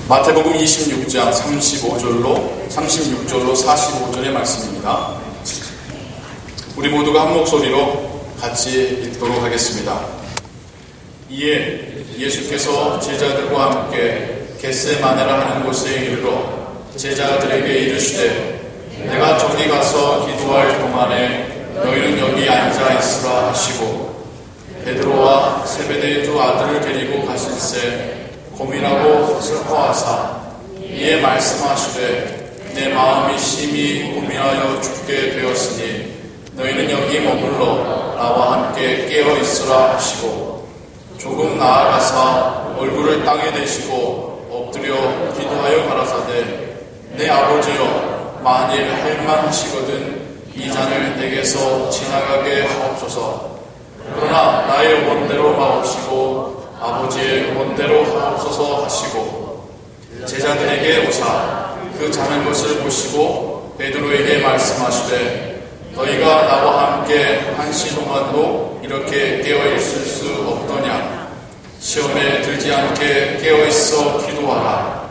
마태복음 26장 36절로 45절의 말씀입니다. 우리 모두가 한 목소리로 같이 읽도록 하겠습니다. 이에 예수께서 제자들과 함께 겟세마네라 하는 곳에 이르러 제자들에게 이르시되 내가 저기 가서 기도할 동안에 너희는 여기 앉아 있으라 하시고 베드로와 세베대의 두 아들을 데리고 가실새 고민하고 슬퍼하사 이에 말씀하시되 내 마음이 심히 고민하여 죽게 되었으니 너희는 여기 머물러 나와 함께 깨어 있으라 하시고 조금 나아가사 얼굴을 땅에 대시고 엎드려 기도하여 가라사대 내 아버지여 만일 할만하시거든 이 잔을 내게서 지나가게 하옵소서. 그러나 나의 원대로 마옵시고 아버지의 원대로 하옵소서 하시고 제자들에게 오사 그 자는 것을 보시고 베드로에게 말씀하시되 너희가 나와 함께 한시 동안도 이렇게 깨어있을 수 없더냐. 시험에 들지 않게 깨어있어 기도하라.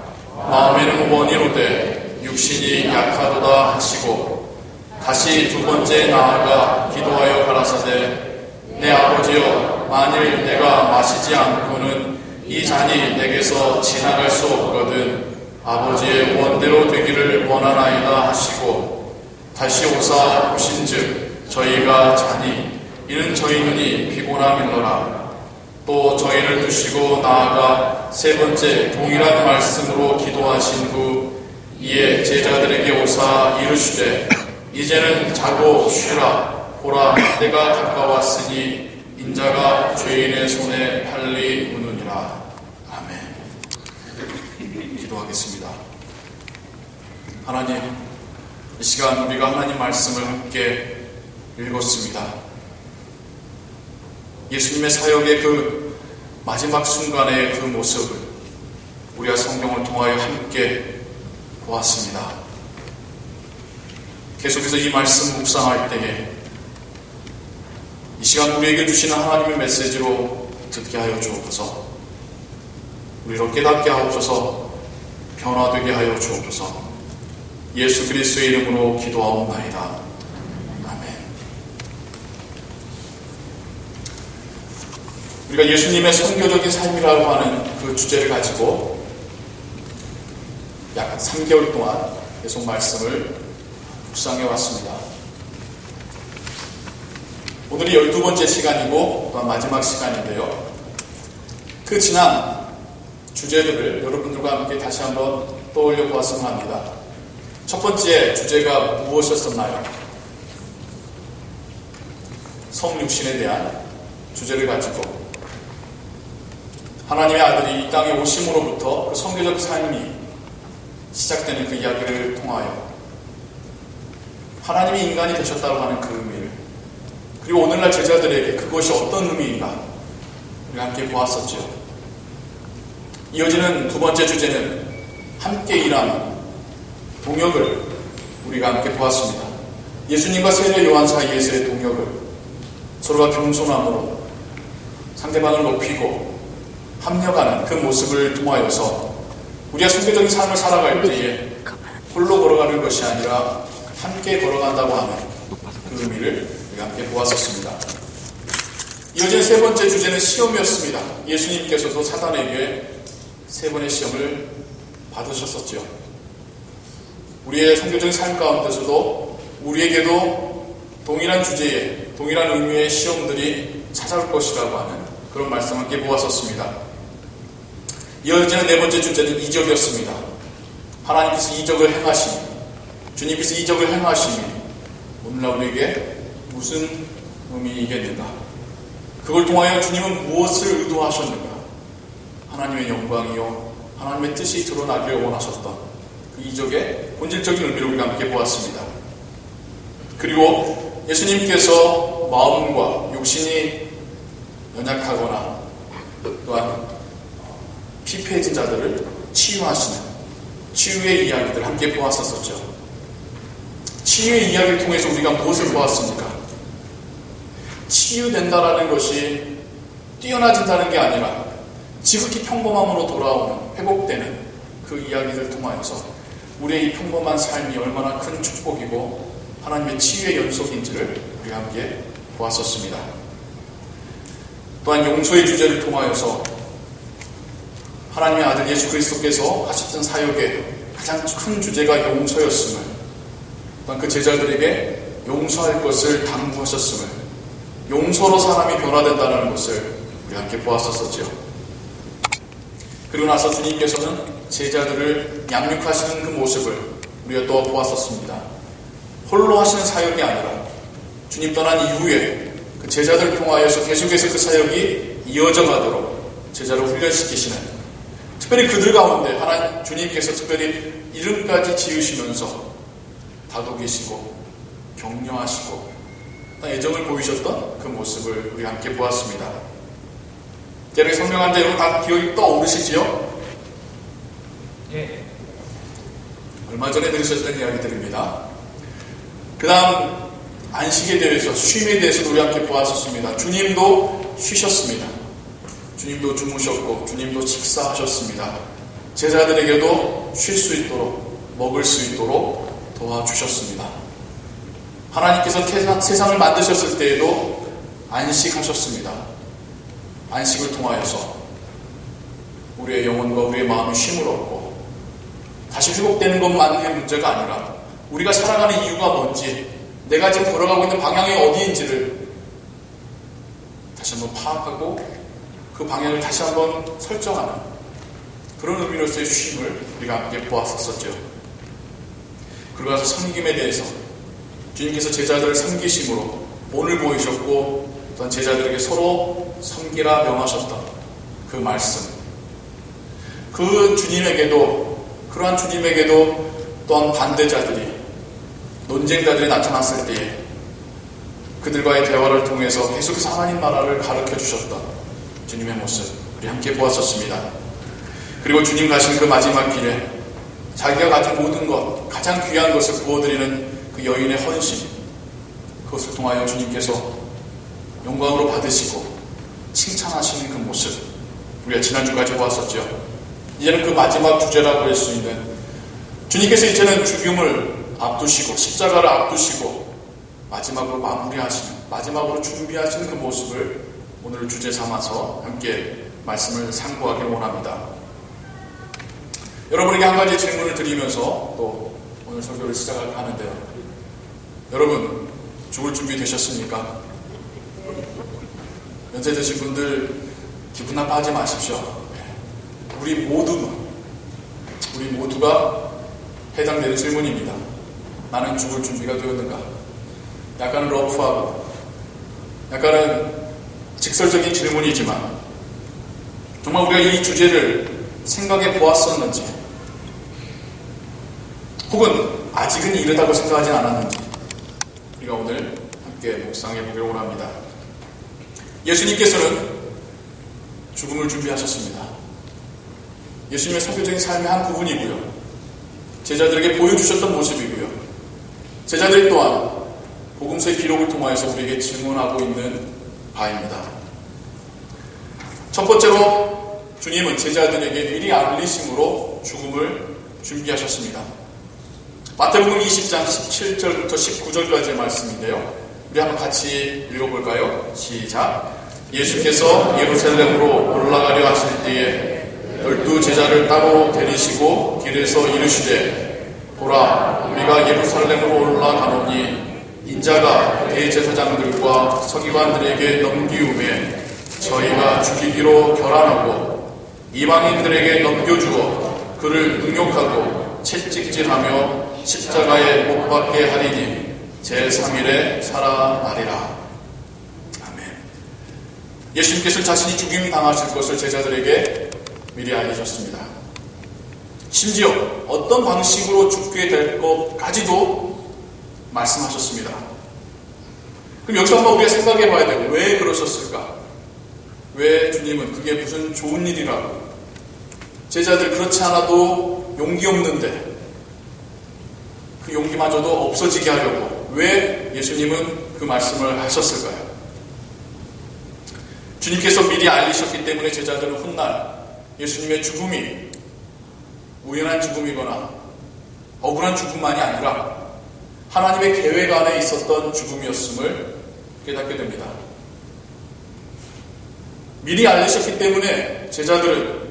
마음에는 원이로되 육신이 약하도다 하시고 다시 두 번째 나아가 기도하여 가라사대 내 아버지여 만일 내가 마시지 않고는 이 잔이 내게서 지나갈 수 없거든 아버지의 원대로 되기를 원하나이다 하시고 다시 오사 보신즉 저희가 자니 이는 저희 눈이 피곤함이더라. 또 저희를 두시고 나아가 세 번째 동일한 말씀으로 기도하신 후 이에 제자들에게 오사 이르시되 이제는 자고 쉬라. 보라 때가 가까웠으니 인자가 죄인의 손에 팔리 우느니라. 아멘. 기도하겠습니다. 하나님, 이 시간 우리가 하나님 말씀을 함께 읽었습니다. 예수님의 사역의 그 마지막 순간의 그 모습을 우리가 성경을 통하여 함께 보았습니다. 계속해서 이 말씀 묵상할 때에 이 시간 우리에게 주시는 하나님의 메시지로 듣게 하여 주옵소서. 우리로 깨닫게 하옵소서. 변화되게 하여 주옵소서. 예수 그리스도의 이름으로 기도하옵나이다. 아멘. 우리가 예수님의 선교적인 삶이라고 하는 그 주제를 가지고 약 3개월 동안 계속 말씀을 묵상해 왔습니다. 오늘이 12번째 시간이고 또한 마지막 시간인데요. 그 지난 주제들을 여러분들과 함께 다시 한번 떠올려 보았으면 합니다. 첫 번째 주제가 무엇이었었나요? 성육신에 대한 주제를 가지고 하나님의 아들이 이 땅에 오심으로부터 그 성교적 삶이 시작되는 그 이야기를 통하여 하나님이 인간이 되셨다고 하는 그 의미를, 그리고 오늘날 제자들에게 그것이 어떤 의미인가 우리가 함께 보았었죠. 이어지는 두 번째 주제는 함께 일하는 동역을 우리가 함께 보았습니다. 예수님과 세례 요한 사이에서의 동역을 서로가 겸손함으로 상대방을 높이고 합력하는 그 모습을 통하여서 우리가 선교적인 삶을 살아갈 때에 홀로 걸어가는 것이 아니라 함께 걸어간다고 하는 그 의미를 우리가 함께 보았었습니다. 이어진 세 번째 주제는 시험이었습니다. 예수님께서도 사단에게 세 번의 시험을 받으셨었죠. 우리의 선교적인 삶 가운데서도 우리에게도 동일한 주제에 동일한 의미의 시험들이 찾아올 것이라고 하는 그런 말씀을 함께 보았었습니다. 이어지는 네 번째 주제는 이적이었습니다. 하나님께서 이적을 행하시니, 주님께서 이적을 행하시니 오늘날 우리에게 무슨 의미이겠는가? 그걸 통하여 주님은 무엇을 의도하셨는가? 하나님의 영광이요 하나님의 뜻이 드러나기를 원하셨던 그 이적의 본질적인 의미를 우리가 함께 보았습니다. 그리고 예수님께서 마음과 육신이 연약하거나 또한 피폐해진 자들을 치유하시는 치유의 이야기들을 함께 보았었죠. 치유의 이야기를 통해서 우리가 무엇을 보았습니까? 치유된다라는 것이 뛰어나진다는 게 아니라 지극히 평범함으로 돌아오는, 회복되는 그 이야기를 통하여서 우리의 이 평범한 삶이 얼마나 큰 축복이고 하나님의 치유의 연속인지를 우리가 함께 보았었습니다. 또한 용서의 주제를 통하여서 하나님의 아들 예수 그리스도께서 하셨던 사역의 가장 큰 주제가 용서였음을, 또한 그 제자들에게 용서할 것을 당부하셨음을, 용서로 사람이 변화된다는 것을 우리 함께 보았었죠. 그리고 나서 주님께서는 제자들을 양육하시는 그 모습을 우리가 또 보았었습니다. 홀로 하시는 사역이 아니라 주님 떠난 이후에 그 제자들을 통하여서 계속해서 그 사역이 이어져 가도록 제자를 훈련시키시는, 특별히 그들 가운데 하나님 주님께서 특별히 이름까지 지으시면서 다독이시고 격려하시고 애정을 보이셨던 그 모습을 우리 함께 보았습니다. 여러분 성명한 자 여러분 다 기억이 떠오르시지요? 예. 얼마 전에 들으셨던 이야기들입니다. 그 다음 안식에 대해서, 쉼에 대해서도 우리 함께 보았었습니다. 주님도 쉬셨습니다. 주님도 주무셨고 주님도 식사하셨습니다. 제자들에게도 쉴 수 있도록, 먹을 수 있도록 도와주셨습니다. 하나님께서 세상을 만드셨을 때에도 안식하셨습니다. 안식을 통하여서 우리의 영혼과 우리의 마음이 쉼을 얻고 다시 회복되는 것만의 문제가 아니라 우리가 살아가는 이유가 뭔지, 내가 지금 걸어가고 있는 방향이 어디인지를 다시 한번 파악하고 그 방향을 다시 한번 설정하는 그런 의미로서의 쉼을 우리가 함께 보았었죠. 그러고 나서 섬김에 대해서 주님께서 제자들을 섬기심으로 본을 보이셨고 또한 제자들에게 서로 섬기라 명하셨던 그 말씀, 그 주님에게도, 그러한 주님에게도 또한 반대자들이, 논쟁자들이 나타났을 때에 그들과의 대화를 통해서 계속해서 하나님 나라를 가르쳐 주셨던 주님의 모습 우리 함께 보았었습니다. 그리고 주님 가신 그 마지막 길에 자기가 가진 모든 것, 가장 귀한 것을 부어드리는 그 여인의 헌신, 그것을 통하여 주님께서 영광으로 받으시고 칭찬하시는 그 모습 우리가 지난주까지 보았었죠. 이제는 그 마지막 주제라고 할 수 있는, 주님께서 이제는 죽음을 앞두시고 십자가를 앞두시고 마지막으로 마무리하시는, 마지막으로 준비하시는 그 모습을 오늘 주제 삼아서 함께 말씀을 상고하길 원합니다. 여러분에게 한 가지 질문을 드리면서 또 오늘 설교를 시작할까 하는데요. 여러분 죽을 준비 되셨습니까? 연세 드신 분들 기분 나빠하지 마십시오. 우리 모두가 해당되는 질문입니다. 나는 죽을 준비가 되었는가? 약간은 러프하고 약간은 직설적인 질문이지만 정말 우리가 이 주제를 생각해 보았었는지, 혹은 아직은 이르다고 생각하진 않았는지 우리가 오늘 함께 묵상해 보기를 원합니다. 예수님께서는 죽음을 준비하셨습니다. 예수님의 선교적인 삶의 한 부분이고요, 제자들에게 보여주셨던 모습이고요, 제자들 또한 복음서의 기록을 통하여서 우리에게 증언하고 있는 바입니다. 첫 번째로 주님은 제자들에게 미리 알리심으로 죽음을 준비하셨습니다. 마태복음 20장 17절부터 19절까지의 말씀인데요. 우리 한번 같이 읽어볼까요? 시작. 예수께서 예루살렘으로 올라가려 하실 때에 12 제자를 따로 데리시고 길에서 이르시되, 보라, 우리가 예루살렘으로 올라가노니 인자가 대제사장들과 서기관들에게 넘기우매 저희가 죽이기로 결안하고 이방인들에게 넘겨주어 그를 능욕하고 채찍질하며 십자가에 못 박게 하리니 제3일에 살아나리라. 아멘. 예수님께서 자신이 죽임 당하실 것을 제자들에게 미리 알리셨습니다. 심지어 어떤 방식으로 죽게 될 것까지도 말씀하셨습니다. 그럼 여기서 한번 우리가 생각해 봐야 돼요. 왜 그러셨을까? 왜 주님은 그게 무슨 좋은 일이라고, 제자들 그렇지 않아도 용기 없는데 그 용기마저도 없어지게 하려고 왜 예수님은 그 말씀을 하셨을까요? 주님께서 미리 알리셨기 때문에 제자들은 훗날 예수님의 죽음이 우연한 죽음이거나 억울한 죽음만이 아니라 하나님의 계획 안에 있었던 죽음이었음을 깨닫게 됩니다. 미리 알리셨기 때문에 제자들은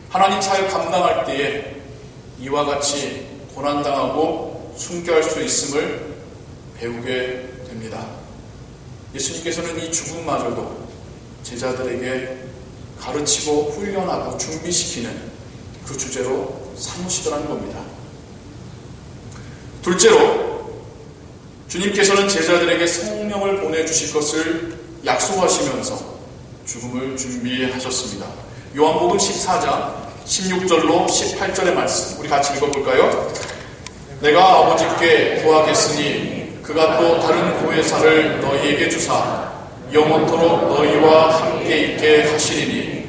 하나님 사역 감당할 때에 이와 같이 고난당하고 순교할 수 있음을 배우게 됩니다. 예수님께서는 이 죽음마저도 제자들에게 가르치고 훈련하고 준비시키는 그 주제로 삼으시더라는 겁니다. 둘째로 주님께서는 제자들에게 성령을 보내주실 것을 약속하시면서 죽음을 준비하셨습니다. 요한복음 14장 16절로 18절의 말씀 우리 같이 읽어볼까요? 내가 아버지께 구하겠으니 그가 또 다른 보혜사를 너희에게 주사 영원토록 너희와 함께 있게 하시리니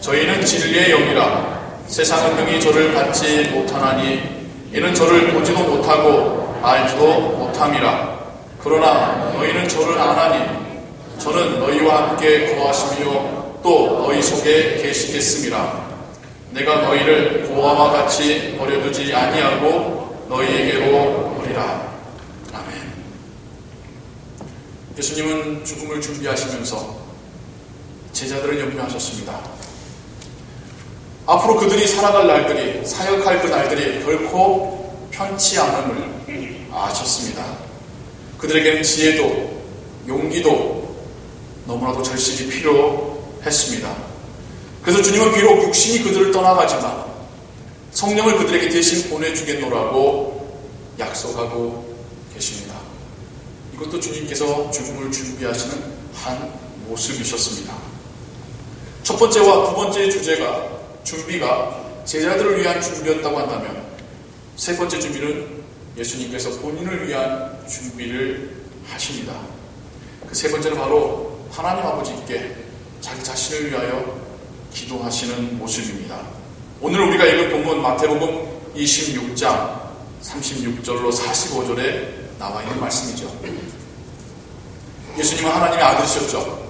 저희는 진리의 영이라 세상은 능히 저를 받지 못하나니 이는 저를 보지도 못하고 알지도 못함이라. 그러나 너희는 저를 아나니 저는 너희와 함께 거하시며 또 너희 속에 계시겠음이라. 내가 너희를 고아와 같이 버려두지 아니하고 너희에게로 오리라. 아멘. 예수님은 죽음을 준비하시면서 제자들을 염려하셨습니다. 앞으로 그들이 살아갈 날들이, 사역할 그 날들이 결코 편치 않음을 아셨습니다. 그들에게는 지혜도 용기도 너무나도 절실히 필요했습니다. 그래서 주님은 비록 육신이 그들을 떠나가지만 성령을 그들에게 대신 보내주겠노라고 약속하고 계십니다. 이것도 주님께서 죽음을 준비하시는 한 모습이셨습니다. 첫 번째와 두 번째의 주제가 준비가 제자들을 위한 준비였다고 한다면 세 번째 준비는 예수님께서 본인을 위한 준비를 하십니다. 그 세 번째는 바로 하나님 아버지께 자기 자신을 위하여 기도하시는 모습입니다. 오늘 우리가 읽은 본문 마태복음 26장 36절로 45절에 나와 있는 말씀이죠. 예수님은 하나님의 아들이셨죠.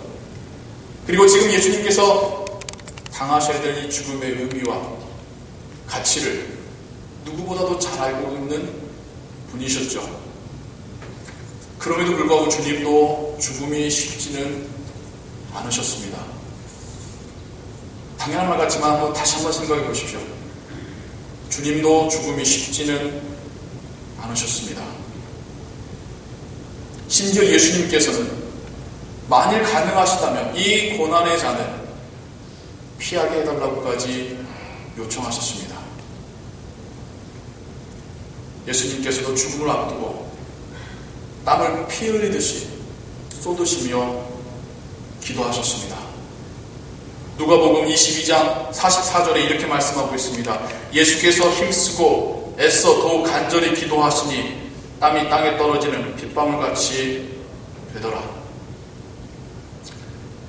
그리고 지금 예수님께서 당하셔야 될 이 죽음의 의미와 가치를 누구보다도 잘 알고 있는 분이셨죠. 그럼에도 불구하고 주님도 죽음이 쉽지는 않으셨습니다. 당연한 말 같지만 다시 한번 생각해 보십시오. 주님도 죽음이 쉽지는 않으셨습니다. 심지어 예수님께서는 만일 가능하시다면 이 고난의 잔을 피하게 해달라고까지 요청하셨습니다. 예수님께서도 죽음을 앞두고 땀을 피 흘리듯이 쏟으시며 기도하셨습니다. 누가복음 22장 44절에 이렇게 말씀하고 있습니다. 예수께서 힘쓰고 애써 더욱 간절히 기도하시니 땀이 땅에 떨어지는 빗방울같이 되더라.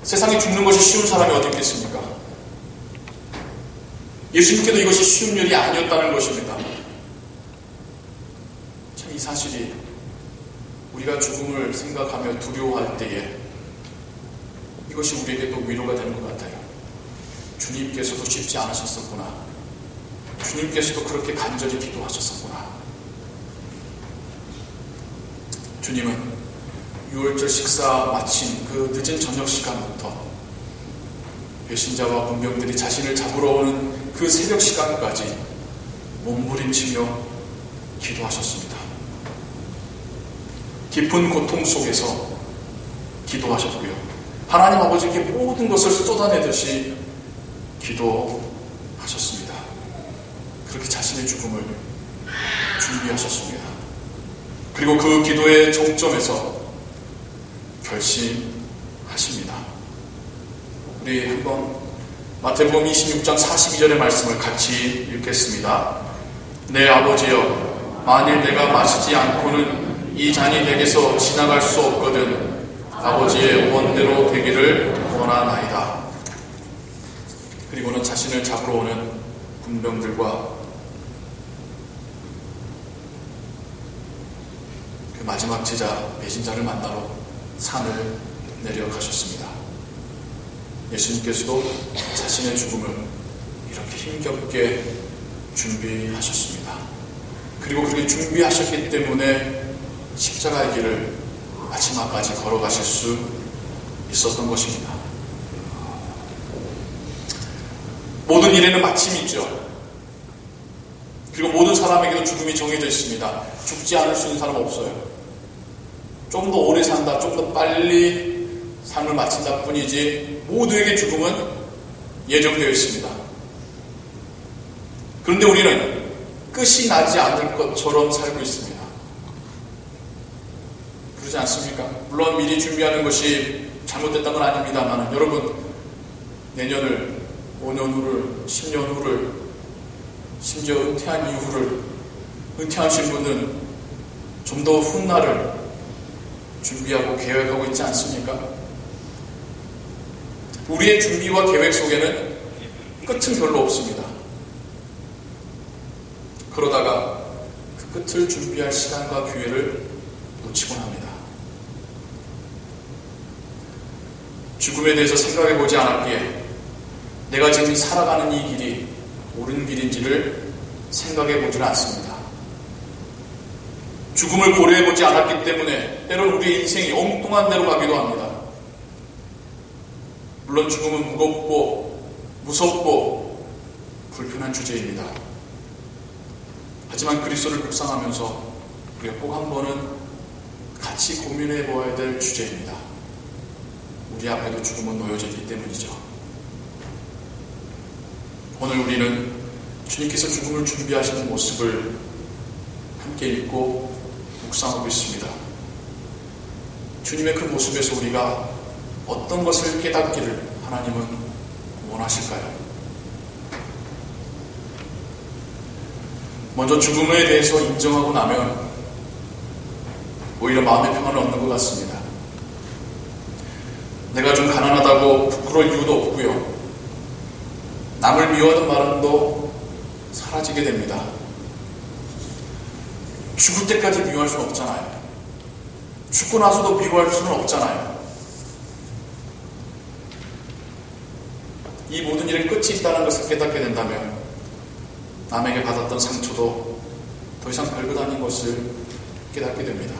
세상에 죽는 것이 쉬운 사람이 어디 있겠습니까? 예수님께도 이것이 쉬운 일이 아니었다는 것입니다. 참 이 사실이 우리가 죽음을 생각하며 두려워할 때에 이것이 우리에게 또 위로가 되는 것 같아요. 주님께서도 쉽지 않으셨었구나. 주님께서도 그렇게 간절히 기도하셨었구나. 주님은 유월절 식사 마친 그 늦은 저녁 시간부터 배신자와 문병들이 자신을 잡으러 오는 그 새벽 시간까지 몸부림치며 기도하셨습니다. 깊은 고통 속에서 기도하셨고요. 하나님 아버지께 모든 것을 쏟아내듯이 기도하셨습니다. 그렇게 자신의 죽음을 준비하셨습니다. 그리고 그 기도의 정점에서 결심하십니다. 우리 한번 마태복음 26장 42절의 말씀을 같이 읽겠습니다. 내 아버지여, 만일 내가 마시지 않고는 이 잔이 내게서 지나갈 수 없거든 아버지의 원대로 되기를 원하나이다. 그리고는 자신을 잡으러 오는 군병들과 그 마지막 제자 배신자를 만나러 산을 내려가셨습니다. 예수님께서도 자신의 죽음을 이렇게 힘겹게 준비하셨습니다. 그리고 그렇게 준비하셨기 때문에 십자가의 길을 마지막까지 걸어가실 수 있었던 것입니다. 모든 일에는 마침이 있죠. 그리고 모든 사람에게도 죽음이 정해져 있습니다. 죽지 않을 수 있는 사람은 없어요. 좀 더 오래 산다, 좀 더 빨리 삶을 마친다 뿐이지 모두에게 죽음은 예정되어 있습니다. 그런데 우리는 끝이 나지 않을 것처럼 살고 있습니다. 그러지 않습니까? 물론 미리 준비하는 것이 잘못됐던 건 아닙니다만 여러분, 내년을, 5년 후를, 10년 후를, 심지어 은퇴한 이후를, 은퇴하신 분은 좀 더 훗날을 준비하고 계획하고 있지 않습니까? 우리의 준비와 계획 속에는 끝은 별로 없습니다. 그러다가 그 끝을 준비할 시간과 기회를 놓치곤 합니다. 죽음에 대해서 생각해 보지 않았기에 내가 지금 살아가는 이 길이 옳은 길인지를 생각해 보지는 않습니다. 죽음을 고려해 보지 않았기 때문에 때론 우리의 인생이 엉뚱한 데로 가기도 합니다. 물론 죽음은 무겁고 무섭고 불편한 주제입니다. 하지만 그리스도를 묵상하면서 우리가 꼭 한 번은 같이 고민해 보아야 될 주제입니다. 우리 앞에도 죽음은 놓여져 있기 때문이죠. 오늘 우리는 주님께서 죽음을 준비하시는 모습을 함께 읽고 묵상하고 있습니다. 주님의 그 모습에서 우리가 어떤 것을 깨닫기를 하나님은 원하실까요? 먼저 죽음에 대해서 인정하고 나면 오히려 마음의 평안을 얻는 것 같습니다. 내가 좀 가난하다고 부끄러울 이유도 없고요. 남을 미워하는 마음도 사라지게 됩니다. 죽을 때까지 미워할 수는 없잖아요. 죽고 나서도 미워할 수는 없잖아요. 이 모든 일은 끝이 있다는 것을 깨닫게 된다면 남에게 받았던 상처도 더 이상 별것 아닌 것을 깨닫게 됩니다.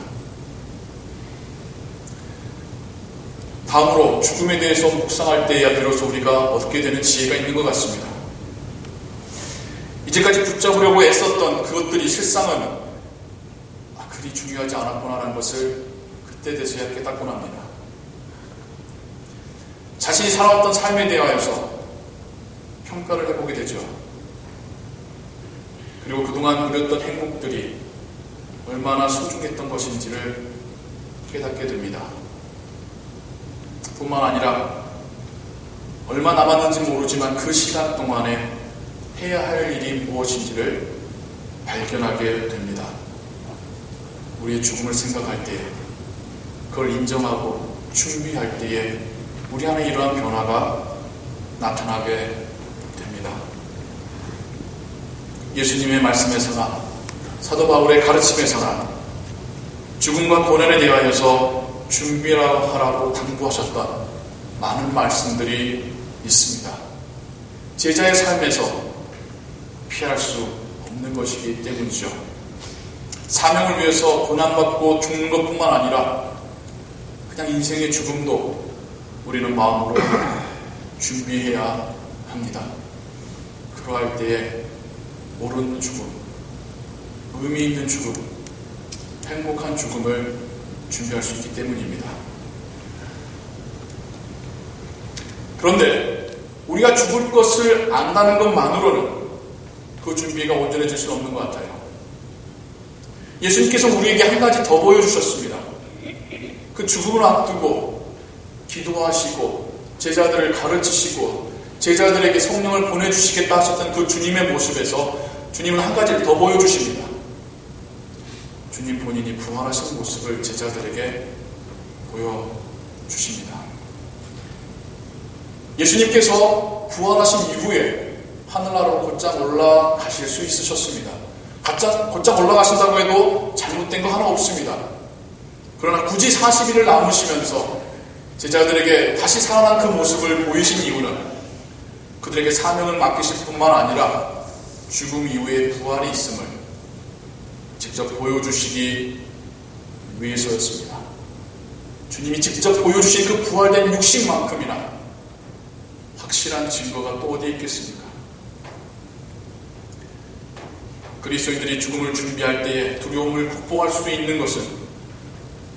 다음으로 죽음에 대해서 묵상할 때야 비로소 우리가 얻게 되는 지혜가 있는 것 같습니다. 이제까지 붙잡으려고 애썼던 그것들이 실상은 그리 중요하지 않았구나라는 것을 그때 돼서야 깨닫곤 합니다. 자신이 살아왔던 삶에 대하여서 평가를 해보게 되죠. 그리고 그동안 누렸던 행복들이 얼마나 소중했던 것인지를 깨닫게 됩니다. 뿐만 아니라 얼마 남았는지 모르지만 그 시간 동안에 해야 할 일이 무엇인지를 발견하게 됩니다. 우리의 죽음을 생각할 때, 그걸 인정하고 준비할 때에 우리 안에 이러한 변화가 나타나게 됩니다. 예수님의 말씀에서나 사도 바울의 가르침에서나 죽음과 고난에 대하여서 준비하라고 당부하셨던 많은 말씀들이 있습니다. 제자의 삶에서 피할 수 없는 것이기 때문이죠. 사명을 위해서 고난받고 죽는 것뿐만 아니라 그냥 인생의 죽음도 우리는 마음으로 준비해야 합니다. 그러할 때에 옳은 죽음, 의미 있는 죽음, 행복한 죽음을 준비할 수 있기 때문입니다. 그런데 우리가 죽을 것을 안다는 것만으로는 그 준비가 온전해질 수는 없는 것 같아요. 예수님께서 우리에게 한 가지 더 보여주셨습니다. 그 죽음을 앞두고 기도하시고 제자들을 가르치시고 제자들에게 성령을 보내주시겠다 하셨던 그 주님의 모습에서 주님은 한 가지를 더 보여주십니다. 주님 본인이 부활하신 모습을 제자들에게 보여주십니다. 예수님께서 부활하신 이후에 하늘나라로 곧장 올라가실 수 있으셨습니다. 곧장 올라가신다고 해도 잘못된 거 하나 없습니다. 그러나 굳이 40일을 남으시면서 제자들에게 다시 살아난 그 모습을 보이신 이유는 그들에게 사명을 맡기실 뿐만 아니라 죽음 이후에 부활이 있음을 직접 보여주시기 위해서였습니다. 주님이 직접 보여주신 그 부활된 육신만큼이나 확실한 증거가 또 어디에 있겠습니까? 그리스도인들이 죽음을 준비할 때에 두려움을 극복할 수 있는 것은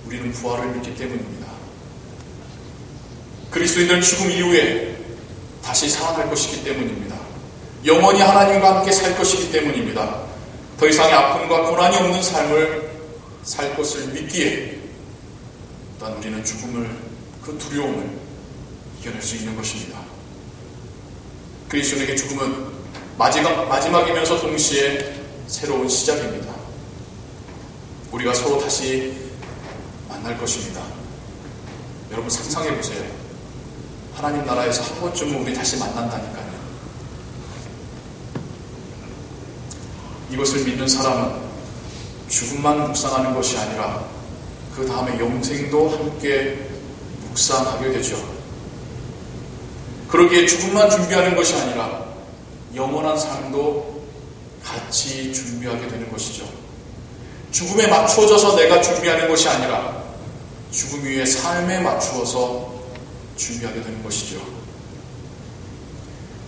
우리는 부활을 믿기 때문입니다. 그리스도인들은 죽음 이후에 다시 살아날 것이기 때문입니다. 영원히 하나님과 함께 살 것이기 때문입니다. 더 이상의 아픔과 고난이 없는 삶을 살 것을 믿기에 일단 우리는 죽음을, 그 두려움을 이겨낼 수 있는 것입니다. 그리스도인에게 죽음은 마지막이면서 동시에 새로운 시작입니다. 우리가 서로 다시 만날 것입니다. 여러분 상상해 보세요. 하나님 나라에서 한 번쯤은 우리 다시 만난다니까요. 이것을 믿는 사람은 죽음만 묵상하는 것이 아니라 그 다음에 영생도 함께 묵상하게 되죠. 그러기에 죽음만 준비하는 것이 아니라 영원한 삶도 같이 준비하게 되는 것이죠. 죽음에 맞추어져서 내가 준비하는 것이 아니라 죽음 위에 삶에 맞추어서 준비하게 되는 것이죠.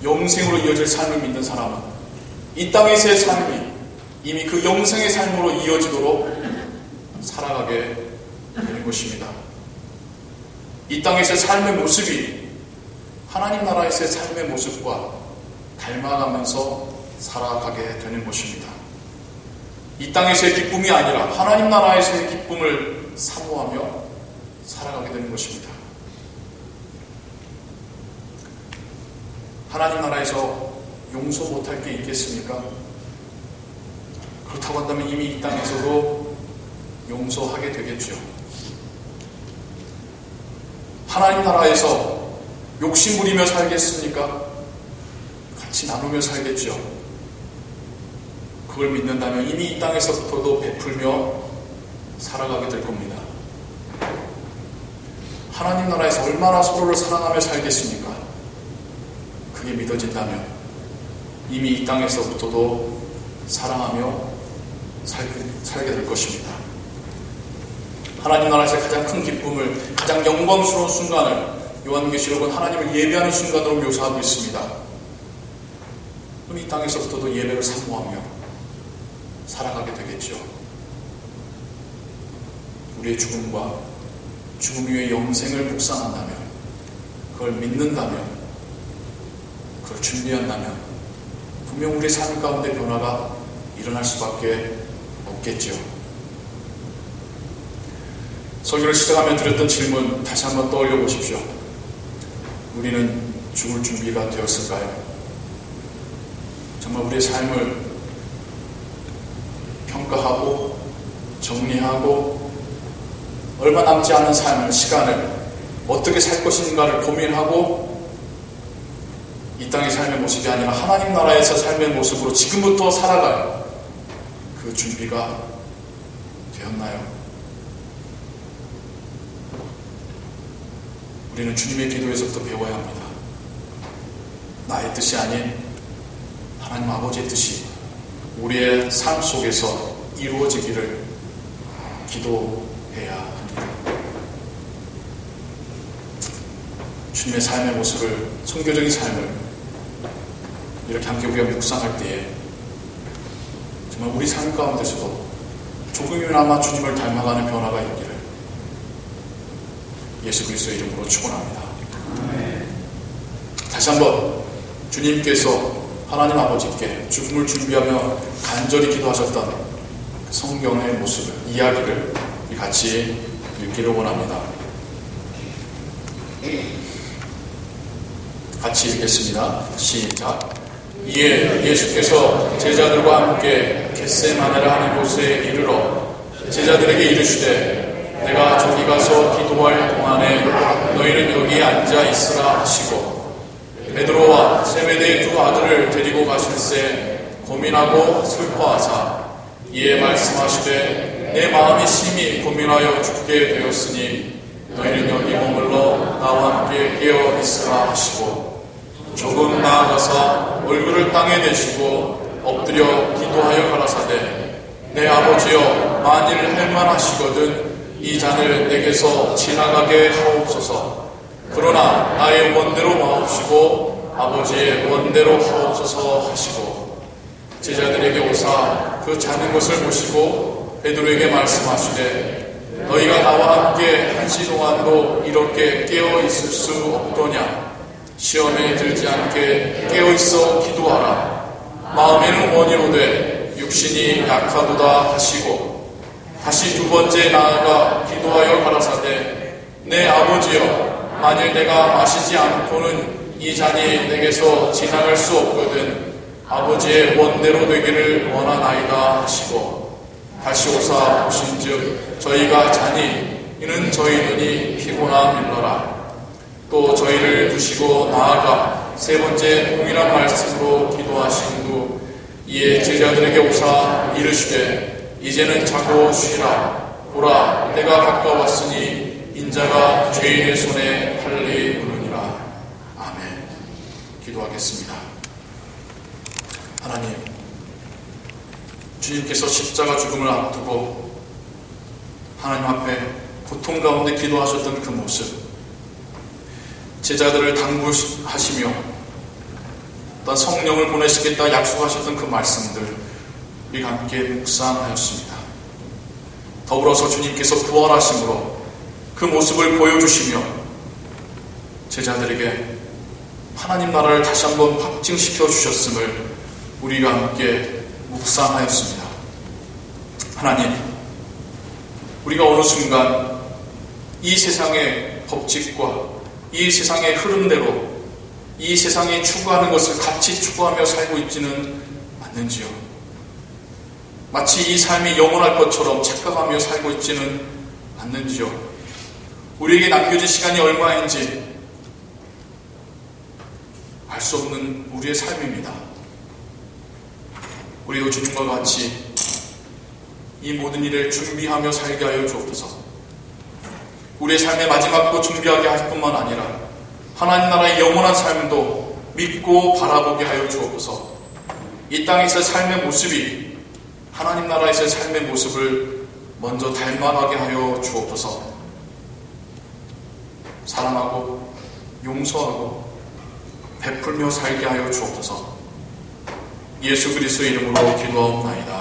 영생으로 이어질 삶을 믿는 사람은 이 땅에서의 삶이 이미 그 영생의 삶으로 이어지도록 살아가게 되는 것입니다. 이 땅에서의 삶의 모습이 하나님 나라에서의 삶의 모습과 닮아가면서 살아가게 되는 것입니다. 이 땅에서의 기쁨이 아니라 하나님 나라에서의 기쁨을 사모하며 살아가게 되는 것입니다. 하나님 나라에서 용서 못할 게 있겠습니까? 그렇다고 한다면 이미 이 땅에서도 용서하게 되겠죠. 하나님 나라에서 욕심 부리며 살겠습니까? 같이 나누며 살겠죠. 그걸 믿는다면 이미 이 땅에서부터도 베풀며 살아가게 될 겁니다. 하나님 나라에서 얼마나 서로를 사랑하며 살겠습니까? 그게 믿어진다면 이미 이 땅에서부터도 사랑하며 살게 될 것입니다. 하나님 나라에서 가장 큰 기쁨을, 가장 영광스러운 순간을 요한계시록은 하나님을 예배하는 순간으로 묘사하고 있습니다. 그럼 이 땅에서부터도 예배를 사모하며 살아가게 되겠죠. 우리의 죽음과 죽음 이후의 영생을 묵상한다면, 그걸 믿는다면, 그걸 준비한다면 분명 우리의 삶 가운데 변화가 일어날 수밖에 없겠죠. 설교를 시작하며 드렸던 질문 다시 한번 떠올려 보십시오. 우리는 죽을 준비가 되었을까요? 정말 우리의 삶을 평가하고 정리하고 얼마 남지 않은 삶을, 시간을 어떻게 살 것인가를 고민하고 이 땅의 삶의 모습이 아니라 하나님 나라에서 삶의 모습으로 지금부터 살아갈 그 준비가 되었나요? 우리는 주님의 기도에서부터 배워야 합니다. 나의 뜻이 아닌 하나님 아버지의 뜻이 우리의 삶 속에서 이루어지기를 기도해야 합니다. 주님의 삶의 모습을, 선교적인 삶을 이렇게 함께 우리가 묵상할 때에 정말 우리 삶 가운데서도 조금이나마 주님을 닮아가는 변화가 있기를 예수 그리스도의 이름으로 축원합니다. 다시 한번 주님께서 하나님 아버지께 죽음을 준비하며 간절히 기도하셨던 성경의 모습을, 이야기를 같이 읽기를 원합니다. 같이 읽겠습니다. 시작. 이에 예수께서 제자들과 함께 겟세마네라 하는 곳에 이르러 제자들에게 이르시되 내가 저기 가서 기도할 동안에 너희는 여기 앉아 있으라 하시고 베드로와 세베대의 두 아들을 데리고 가실새 고민하고 슬퍼하사 이에 말씀하시되 내 마음이 심히 고민하여 죽게 되었으니 너희는 여기 머물러 나와 함께 깨어 있으라 하시고 조금 나아가서 얼굴을 땅에 대시고 엎드려 기도하여 가라사대 내 아버지여 만일 할만하시거든 이 잔을 내게서 지나가게 하옵소서. 그러나 나의 원대로 마옵시고 아버지의 원대로 하옵소서 하시고 제자들에게 오사 그 자는 것을 보시고 베드로에게 말씀하시되 너희가 나와 함께 한시 동안도 이렇게 깨어 있을 수 없더냐. 시험에 들지 않게 깨어 있어 기도하라. 마음에는 원이로되 육신이 약하도다 하시고 다시 두 번째 나아가 기도하여 가라사대 내 아버지여 만일 내가 마시지 않고는 이 잔이 내게서 지나갈 수 없거든 아버지의 원대로 되기를 원하나이다 하시고 다시 오사 보신즉 저희가 자니 이는 저희 눈이 피곤하 밀러라. 또 저희를 두시고 나아가 세 번째 동일한 말씀으로 기도하신 후 이에 제자들에게 오사 이르시되 이제는 자고 쉬라. 보라 때가 가까웠으니 인자가 죄인의 손에 팔리우느니라. 아멘. 기도하겠습니다. 하나님, 주님께서 십자가 죽음을 앞두고 하나님 앞에 고통 가운데 기도하셨던 그 모습, 제자들을 당부하시며 또한 성령을 보내시겠다 약속하셨던 그 말씀들 우리가 함께 묵상하였습니다. 더불어서 주님께서 부활하심으로 그 모습을 보여주시며 제자들에게 하나님 나라를 다시 한번 확증시켜 주셨음을 우리가 함께 묵상하였습니다. 하나님, 우리가 어느 순간 이 세상의 법칙과 이 세상의 흐름대로 이 세상이 추구하는 것을 같이 추구하며 살고 있지는 않는지요. 마치 이 삶이 영원할 것처럼 착각하며 살고 있지는 않는지요. 우리에게 남겨진 시간이 얼마인지 알 수 없는 우리의 삶입니다. 우리도 주님과 같이 이 모든 일을 준비하며 살게 하여 주옵소서. 우리의 삶의 마지막도 준비하게 하실 뿐만 아니라 하나님 나라의 영원한 삶도 믿고 바라보게 하여 주옵소서. 이 땅에서의 삶의 모습이 하나님 나라에서의 삶의 모습을 먼저 닮아가게 하여 주옵소서. 사랑하고 용서하고 베풀며 살게 하여 주옵소서. 예수 그리스도의 이름으로 기도하옵나이다.